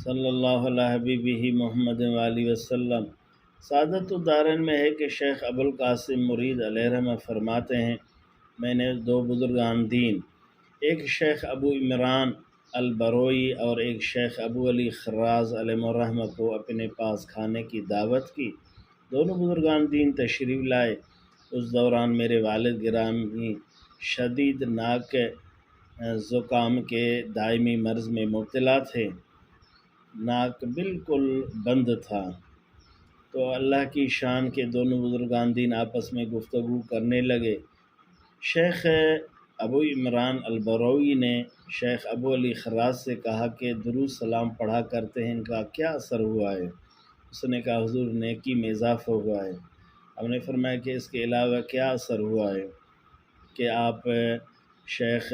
صلی اللہ علیہ حبیبہ محمد وآلہ وسلم۔ سعادت الدارین میں ہے کہ شیخ ابوالقاسم مرید علیہ رحمہ فرماتے ہیں، میں نے دو بزرگان دین، ایک شیخ ابو عمران البروئی اور ایک شیخ ابو علی خراز علیہ الرحمہ کو اپنے پاس کھانے کی دعوت کی۔ دونوں بزرگان دین تشریف لائے۔ اس دوران میرے والد گرامی شدید ناک زکام کے دائمی مرض میں مبتلا تھے، ناک بالکل بند تھا۔ تو اللہ کی شان کے دونوں بزرگان دین آپس میں گفتگو کرنے لگے۔ شیخ ابو عمران البروی نے شیخ ابو علی خراز سے کہا کہ درود سلام پڑھا کرتے ہیں، ان کا کیا اثر ہوا ہے؟ اس نے کہا حضور نیکی میں اضافہ ہوا ہے۔ ہم نے فرمایا کہ اس کے علاوہ کیا اثر ہوا ہے کہ آپ شیخ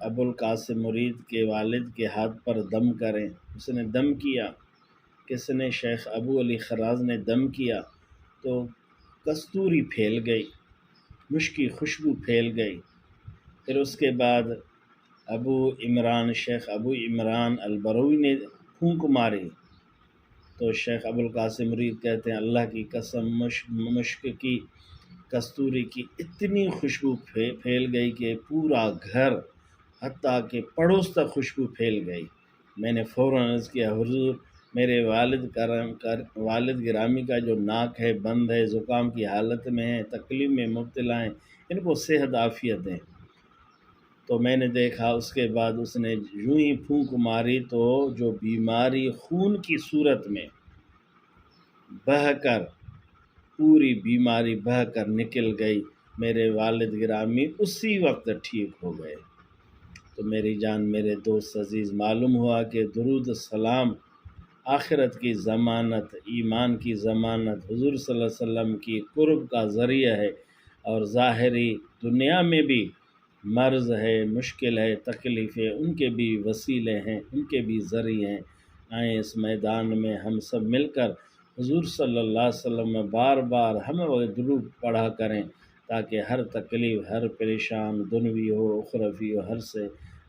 ابوالقاسم مرید کے والد کے ہاتھ پر دم کریں۔ اس نے دم کیا، کس نے؟ شیخ ابو علی خراز نے دم کیا تو کستوری پھیل گئی، مشکی خوشبو پھیل گئی۔ پھر اس کے بعد شیخ ابو عمران البروی نے پھونک ماری تو شیخ ابوالقاسم مرید کہتے ہیں اللہ کی قسم مشک کی کستوری کی اتنی خوشبو پھیل گئی کہ پورا گھر حتیٰ کہ پڑوس تک خوشبو پھیل گئی۔ میں نے فوراً عرض کیا حضور میرے والد گرامی کا جو ناک ہے بند ہے، زکام کی حالت میں ہے، تکلیف میں مبتلا ہیں، ان کو صحت عافیت دیں۔ تو میں نے دیکھا اس کے بعد اس نے یوں ہی پھونک ماری تو جو بیماری خون کی صورت میں بہہ کر، پوری بیماری بہہ کر نکل گئی۔ میرے والد گرامی اسی وقت ٹھیک ہو گئے۔ تو میری جان، میرے دوست عزیز، معلوم ہوا کہ درود السلام آخرت کی ضمانت، ایمان کی ضمانت، حضور صلی اللہ علیہ وسلم کی قرب کا ذریعہ ہے، اور ظاہری دنیا میں بھی مرض ہے، مشکل ہے، تکلیفیں، ان کے بھی وسیلے ہیں، ان کے بھی ذریعے ہیں۔ آئیں اس میدان میں ہم سب مل کر حضور صلی اللہ علیہ وسلم میں بار بار ہمیں وہ درود پڑھا کریں تاکہ ہر تکلیف، ہر پریشان دنوی ہو اخروی ہو، ہر سے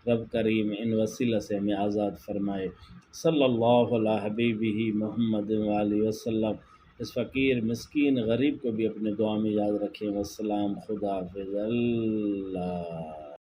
رب کریم ان وسیلہ سے ہمیں آزاد فرمائے۔ صلی اللہ علیہ حبیبہ محمد وآلہ وسلم۔ اس فقیر مسکین غریب کو بھی اپنے دعا میں یاد رکھیں۔ والسلام، خدا حافظ، اللہ۔